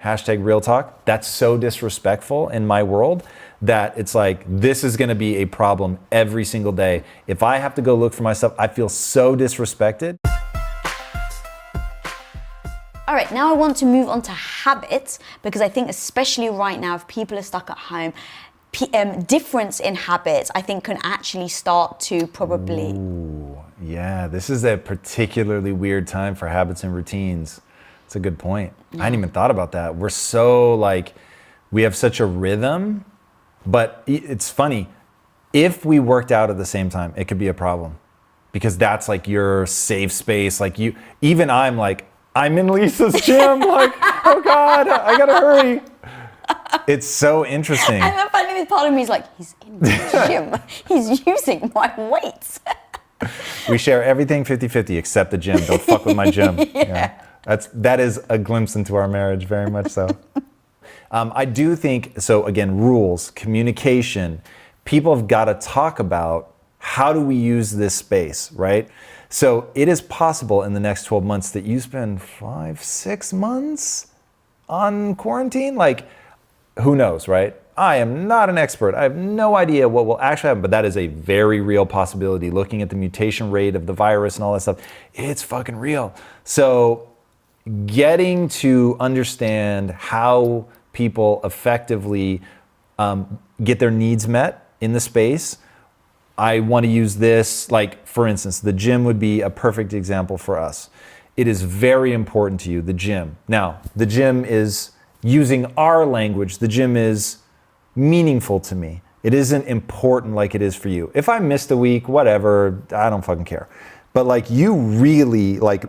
hashtag real talk, that's so disrespectful in my world that it's like, this is gonna be a problem every single day. If I have to go look for my stuff, I feel so disrespected. All right, now I want to move on to habits, because I think especially right now, if people are stuck at home, difference in habits, I think, can actually start to probably... Ooh, yeah, this is a particularly weird time for habits and routines. It's a good point. I hadn't even thought about that. We're so like, we have such a rhythm, but it's funny. If we worked out at the same time, it could be a problem, because that's like your safe space. Like you, even I'm like, I'm in Lisa's gym. Like, oh God, I gotta hurry. It's so interesting. And the funny thing, part of me is like, he's in the gym. He's using my weights. We share everything 50-50 except the gym. Don't fuck with my gym. Yeah. That is a glimpse into our marriage, very much so. I do think, so again, rules, communication, people have got to talk about how do we use this space, right? So it is possible in the next 12 months that you spend 5-6 months on quarantine. Like, who knows, right? I am not an expert. I have no idea what will actually happen, but that is a very real possibility. Looking at the mutation rate of the virus and all that stuff, it's fucking real. So getting to understand how people effectively get their needs met in the space. I want to use this, like, for instance, the gym would be a perfect example for us. It is very important to you, the gym. Now, the gym is, using our language, the gym is meaningful to me. It isn't important like it is for you. If I missed a week, whatever, I don't fucking care. But like, you really like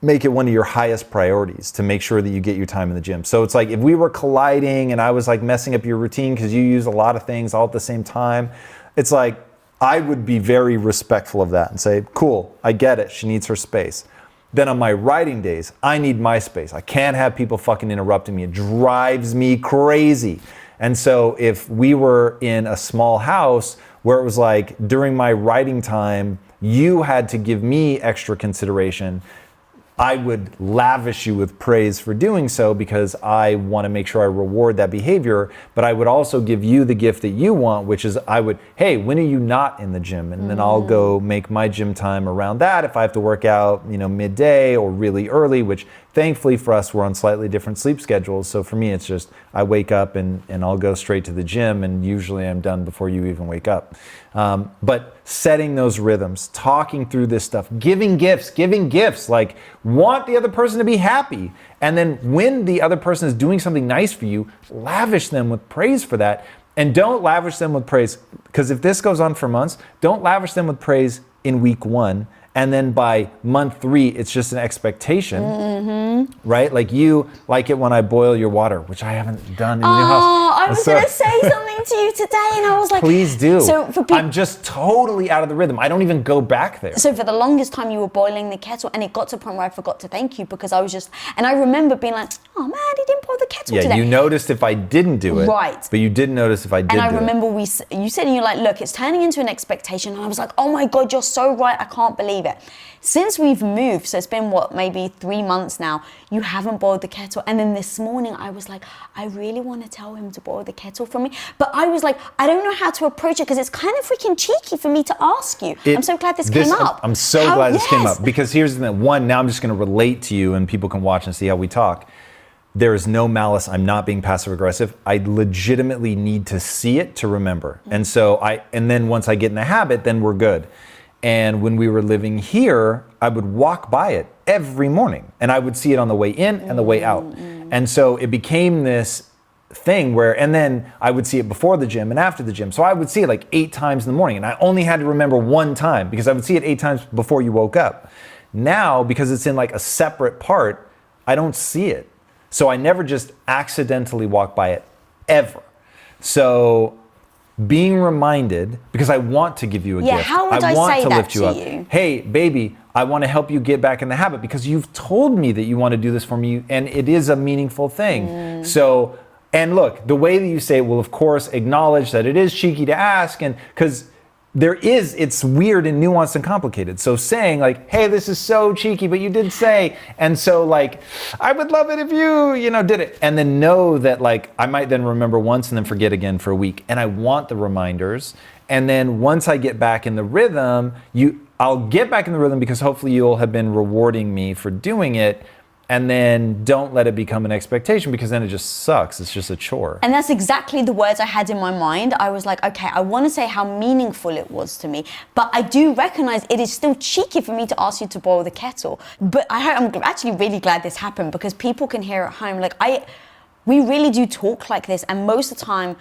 make it one of your highest priorities to make sure that you get your time in the gym. So it's like, if we were colliding and I was like messing up your routine because you use a lot of things all at the same time, it's like, I would be very respectful of that and say, cool, I get it, she needs her space. Then on my writing days, I need my space. I can't have people fucking interrupting me. It drives me crazy. And so if we were in a small house where it was like, during my writing time, you had to give me extra consideration, I would lavish you with praise for doing so, because I want to make sure I reward that behavior. But I would also give you the gift that you want, which is I would, hey, when are you not in the gym? And then I'll go make my gym time around that. If I have to work out, midday or really early, which thankfully for us, we're on slightly different sleep schedules. So for me, it's just, I wake up and I'll go straight to the gym, and usually I'm done before you even wake up. But setting those rhythms, talking through this stuff, giving gifts, like want the other person to be happy. And then when the other person is doing something nice for you, lavish them with praise for that. And don't lavish them with praise, because if this goes on for months, don't lavish them with praise in week 1. And then by month 3, it's just an expectation, right? Like, you like it when I boil your water, which I haven't done in the new house. Oh, I was going to say something to you today, and I was like, please do. So for I'm just totally out of the rhythm. I don't even go back there. So for the longest time, you were boiling the kettle, and it got to a point where I forgot to thank you, because I was just, and I remember being like, oh man, he didn't boil the kettle today. Yeah, you noticed if I didn't do it. Right. But you didn't notice if I did do it. And I remember you said, and you're like, look, it's turning into an expectation. And I was like, oh my God, you're so right. I can't believe it. Since we've moved, so it's been maybe 3 months now, you haven't boiled the kettle. And then this morning I was like, I really want to tell him to boil the kettle for me. But I was like, I don't know how to approach it, because it's kind of freaking cheeky for me to ask you. I'm so glad this came up. I'm so glad this came up, because here's the thing. One, now I'm just going to relate to you and people can watch and see how we talk. There is no malice. I'm not being passive aggressive. I legitimately need to see it to remember. And so and then once I get in the habit, then we're good. And when we were living here, I would walk by it every morning, and I would see it on the way in and the way out. And so it became this thing where, and then I would see it before the gym and after the gym. So I would see it like 8 times in the morning, and I only had to remember 1 time, because I would see it 8 times before you woke up. Now, because it's in like a separate part, I don't see it. So I never just accidentally walk by it, ever. So being reminded, because I want to give you a gift. How would I want say to that lift you to up. you? Hey, baby, I want to help you get back in the habit, because you've told me that you want to do this for me, and it is a meaningful thing. So, and look, the way that you say it will, of course, acknowledge that it is cheeky to ask, and because it's weird and nuanced and complicated. So saying like, hey, this is so cheeky, but you did say, and so like, I would love it if you did it. And then know that like, I might then remember once and then forget again for a week. And I want the reminders. And then once I get back in the rhythm, I'll get back in the rhythm because hopefully you'll have been rewarding me for doing it. And then don't let it become an expectation because then it just sucks. It's just a chore. And that's exactly the words I had in my mind. I was like, okay, I want to say how meaningful it was to me, but I do recognize it is still cheeky for me to ask you to boil the kettle. But I'm actually really glad this happened because people can hear at home, like we really do talk like this. And most of the time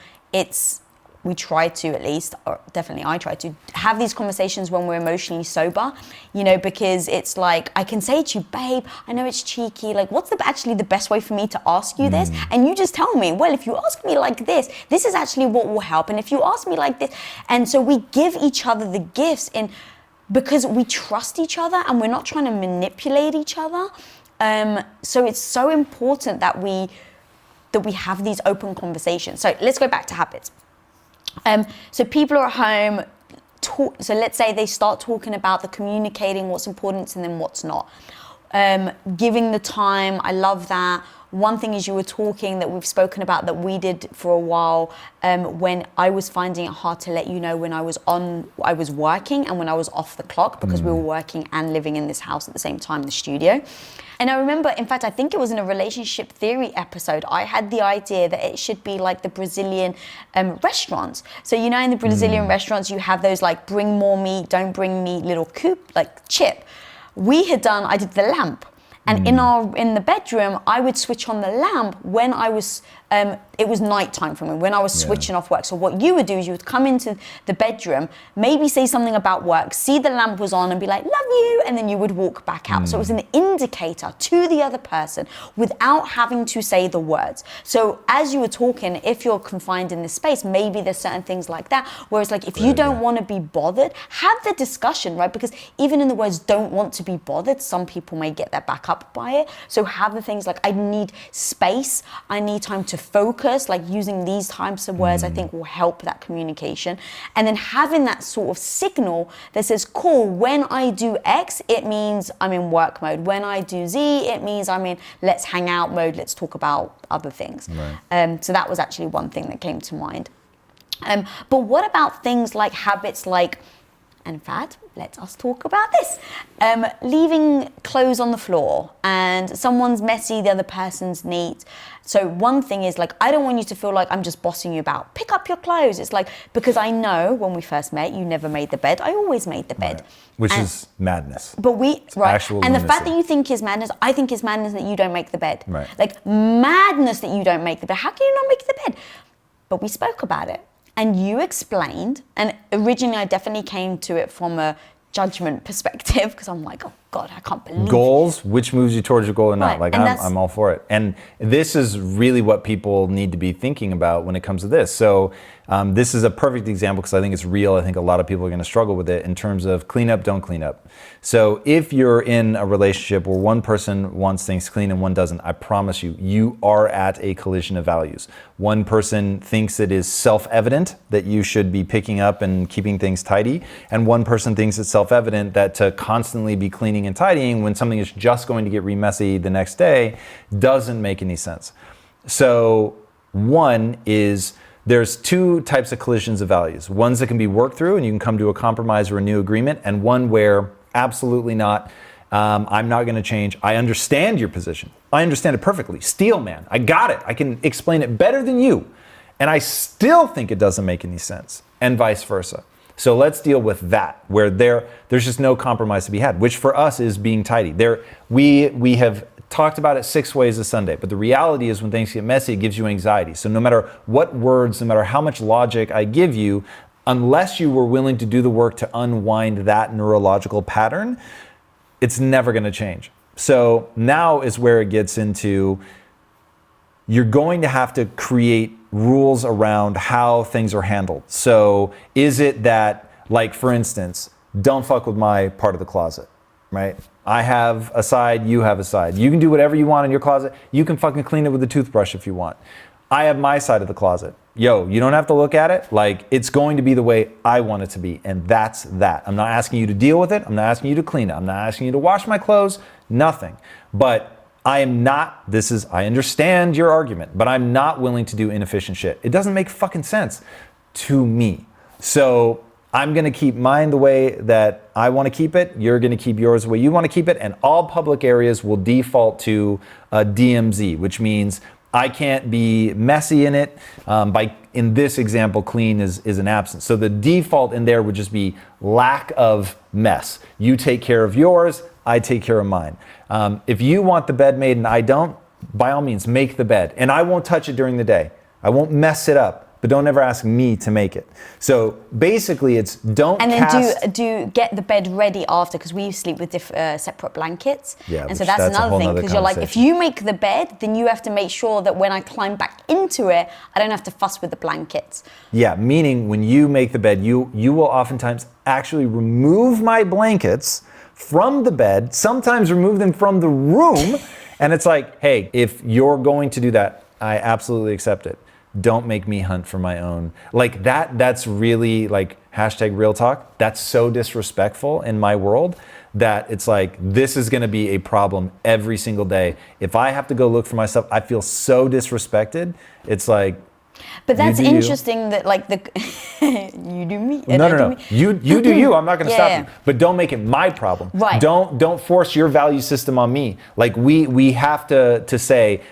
we try to, at least, or definitely I try to, have these conversations when we're emotionally sober, because it's like, I can say to you, babe, I know it's cheeky, like what's actually the best way for me to ask you this? And you just tell me, well, if you ask me like this is actually what will help. And if you ask me like this, and so we give each other the gifts because we trust each other and we're not trying to manipulate each other. So it's so important that we have these open conversations. So let's go back to habits. So people are at home, so let's say they start talking about the communicating what's important to them, what's not. Giving the time, I love that. One thing is you were talking that we've spoken about that we did for a while when I was finding it hard to let you know when I was working and when I was off the clock because we were working and living in this house at the same time, the studio. And I remember, in fact, I think it was in a relationship theory episode, I had the idea that it should be like the Brazilian restaurants. So, in the Brazilian restaurants, you have those like bring more meat, don't bring meat, little coop, like chip. I did the lamp. And in the bedroom, I would switch on the lamp when I was, it was nighttime for me, when I was switching off work. So what you would do is you would come into the bedroom, maybe say something about work, see the lamp was on and be like, love you, and then you would walk back out. So it was an indicator to the other person without having to say the words. So as you were talking, if you're confined in this space, maybe there's certain things like that. Whereas like, if you don't want to be bothered, have the discussion, right? Because even in the words don't want to be bothered, some people may get their back up by it. So have the things like, I need space, I need time to focus, like using these types of words I think will help that communication. And then having that sort of signal that says, cool, when I do X, it means I'm in work mode. When I do Z, it means I'm in let's hang out mode, let's talk about other things. Right. So that was actually one thing that came to mind. But what about things like habits like, in fact, let us talk about this. Leaving clothes on the floor and someone's messy, the other person's neat. So one thing is like, I don't want you to feel like I'm just bossing you about. Pick up your clothes. It's like, because I know when we first met, you never made the bed. I always made the bed. Right. Which is madness. But Actual and lunacy. the fact that you think is madness, I think is madness that you don't make the bed. Right. Like madness that you don't make the bed. How can you not make the bed? But we spoke about it. And you explained, and originally I definitely came to it from a judgment perspective because I'm like, oh God, I can't believe goals, which moves you towards your goal or not. Right. Like I'm all for it. And this is really what people need to be thinking about when it comes to this. So this is a perfect example because I think it's real. I think a lot of people are going to struggle with it in terms of clean up, don't clean up. So if you're in a relationship where one person wants things clean and one doesn't, I promise you, you are at a collision of values. One person thinks it is self-evident that you should be picking up and keeping things tidy. And one person thinks it's self-evident that to constantly be cleaning and tidying when something is just going to get messy the next day doesn't make any sense. So one is there's two types of collisions of values. Ones that can be worked through and you can come to a compromise or a new agreement, and one where absolutely not. I'm not going to change. I understand your position. I understand it perfectly. Steel man. I got it. I can explain it better than you. And I still think it doesn't make any sense, and vice versa. So let's deal with that, where there's just no compromise to be had, which for us is being tidy. We have talked about it 6 ways a Sunday, but the reality is when things get messy, it gives you anxiety. So no matter what words, no matter how much logic I give you, unless you were willing to do the work to unwind that neurological pattern, it's never going to change. So now is where it gets into, you're going to have to create rules around how things are handled. So is it that, like for instance, don't fuck with my part of the closet, right? I have a side, you have a side. You can do whatever you want in your closet. You can fucking clean it with a toothbrush if you want. I have my side of the closet. Yo, you don't have to look at it. Like, it's going to be the way I want it to be. And that's that. I'm not asking you to deal with it. I'm not asking you to clean it. I'm not asking you to wash my clothes. Nothing. But I am not, I understand your argument, but I'm not willing to do inefficient shit. It doesn't make fucking sense to me. So I'm going to keep mine the way that I want to keep it. You're going to keep yours the way you want to keep it. And all public areas will default to DMZ, which means I can't be messy in it. In this example, clean is an absence. So the default in there would just be lack of mess. You take care of yours, I take care of mine. If you want the bed made and I don't, by all means, make the bed. And I won't touch it during the day. I won't mess it up. But don't ever ask me to make it. So basically, it's don't and cast... then do get the bed ready after, because we sleep with separate blankets. Yeah, and so that's another thing, because you're like, if you make the bed, then you have to make sure that when I climb back into it, I don't have to fuss with the blankets. Yeah, meaning when you make the bed, you will oftentimes actually remove my blankets from the bed, sometimes remove them from the room, and it's like, hey, if you're going to do that, I absolutely accept it. Don't make me hunt for my own. Like that's really like #real talk. That's so disrespectful in my world that it's like, this is gonna be a problem every single day. If I have to go look for myself, I feel so disrespected. It's like, but that's interesting that like you do me. No. You do you. I'm not gonna stop you. But don't make it my problem. Right. Don't force your value system on me. Like we have to say,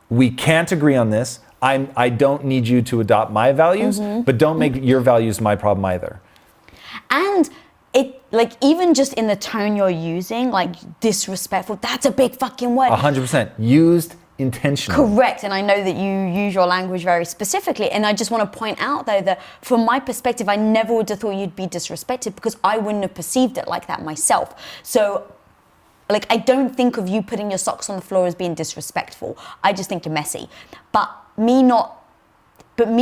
we can't agree on this. I don't need you to adopt my values, but don't make your values my problem either. And it, like, even just in the tone you're using, like disrespectful, that's a big fucking word. 100%. Used intentionally. Correct. And I know that you use your language very specifically. And I just want to point out, though, that from my perspective, I never would have thought you'd be disrespected, because I wouldn't have perceived it like that myself. So, like, I don't think of you putting your socks on the floor as being disrespectful. I just think you're messy. But me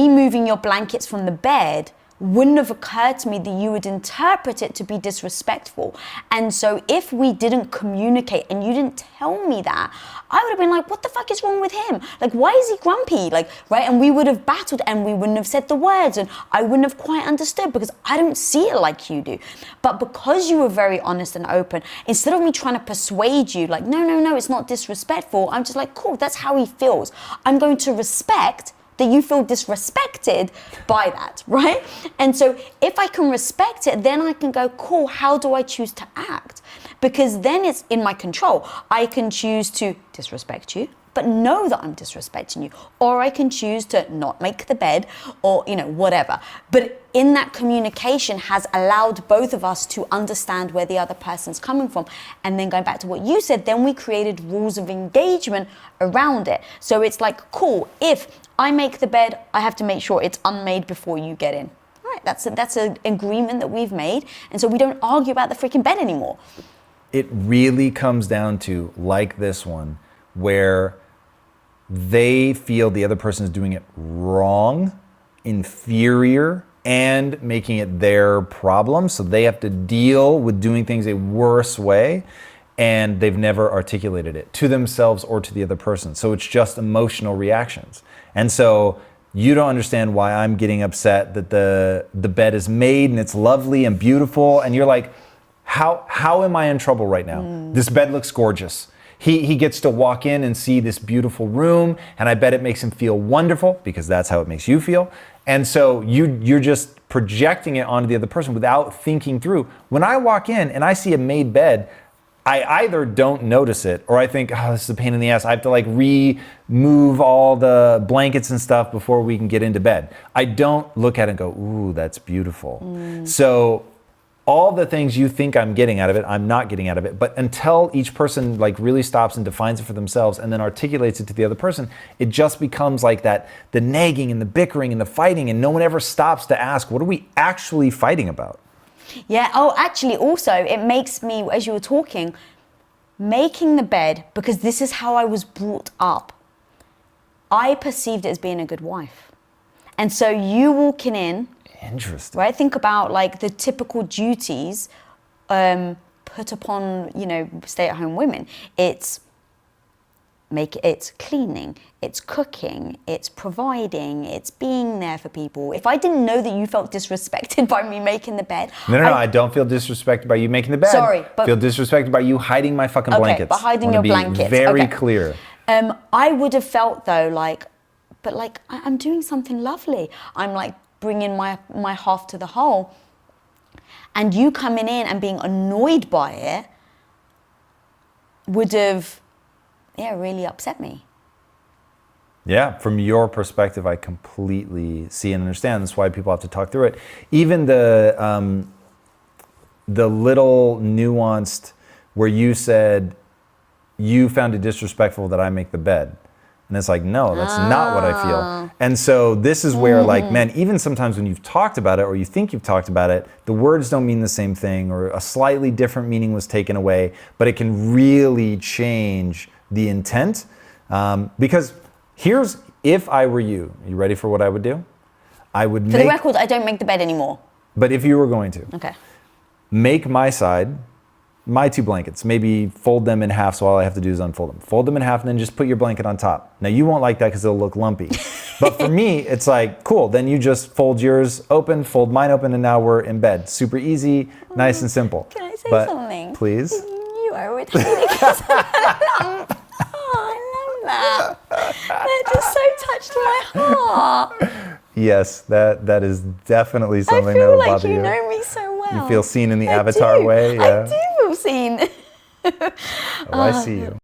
moving your blankets from the bed wouldn't have occurred to me that you would interpret it to be disrespectful. And so if we didn't communicate and you didn't tell me that, I would have been like, what the fuck is wrong with him? Like, why is he grumpy? Like, right? And we would have battled and we wouldn't have said the words and I wouldn't have quite understood, because I don't see it like you do. But because you were very honest and open, instead of me trying to persuade you, like, no, it's not disrespectful, I'm just like, cool, that's how he feels. I'm going to respect that you feel disrespected by that, right? And so if I can respect it, then I can go, cool, how do I choose to act? Because then it's in my control. I can choose to disrespect you, but know that I'm disrespecting you. Or I can choose to not make the bed, or, whatever. But in that communication has allowed both of us to understand where the other person's coming from. And then going back to what you said, then we created rules of engagement around it. So it's like, cool, if I make the bed, I have to make sure it's unmade before you get in. All right, that's an agreement that we've made. And so we don't argue about the freaking bed anymore. It really comes down to, like this one, where they feel the other person is doing it wrong, inferior, and making it their problem. So they have to deal with doing things a worse way, and they've never articulated it to themselves or to the other person. So it's just emotional reactions. And so you don't understand why I'm getting upset that the bed is made and it's lovely and beautiful. And you're like, how am I in trouble right now? This bed looks gorgeous. He gets to walk in and see this beautiful room, and I bet it makes him feel wonderful, because that's how it makes you feel. And so you're just projecting it onto the other person without thinking through. When I walk in and I see a made bed, I either don't notice it, or I think, oh, this is a pain in the ass. I have to like remove all the blankets and stuff before we can get into bed. I don't look at it and go, ooh, that's beautiful. So all the things you think I'm getting out of it, I'm not getting out of it. But until each person like really stops and defines it for themselves and then articulates it to the other person, it just becomes like that, the nagging and the bickering and the fighting, and no one ever stops to ask, what are we actually fighting about? Yeah, oh, actually, also, it makes me, as you were talking, making the bed, because this is how I was brought up, I perceived it as being a good wife. And so you walking in, interesting, right? Think about like the typical duties put upon, stay-at-home women. It's it's cleaning, it's cooking, it's providing, it's being there for people. If I didn't know that you felt disrespected by me making the bed. No, I don't feel disrespected by you making the bed. Sorry, but. I feel disrespected by you hiding my fucking blankets. But hiding your blankets. Very okay. clear. I would have felt though I'm doing something lovely. I'm like bringing my half to the whole. And you coming in and being annoyed by it would have, really upset me. Yeah, from your perspective, I completely see and understand. That's why people have to talk through it. Even the little nuanced where you said you found it disrespectful that I make the bed. And it's like, no, that's not what I feel. And so this is where like, man, even sometimes when you've talked about it or you think you've talked about it, the words don't mean the same thing or a slightly different meaning was taken away, but it can really change the intent. Because if I were you ready for what I would do? I would For the record, I don't make the bed anymore. But if you were going to. Okay. Make my side, my 2 blankets, maybe fold them in half so all I have to do is unfold them. Fold them in half and then just put your blanket on top. Now you won't like that because it'll look lumpy. But for me, it's like, cool, then you just fold yours open, fold mine open, and now we're in bed. Super easy, nice and simple. Can I say something? Please? You are ridiculous. I love that. That just so touched my heart. Yes, that is definitely something I that feel will like bother you you. know me so well. You feel seen in the Avatar way? Yeah. I do feel seen. Oh, I see you.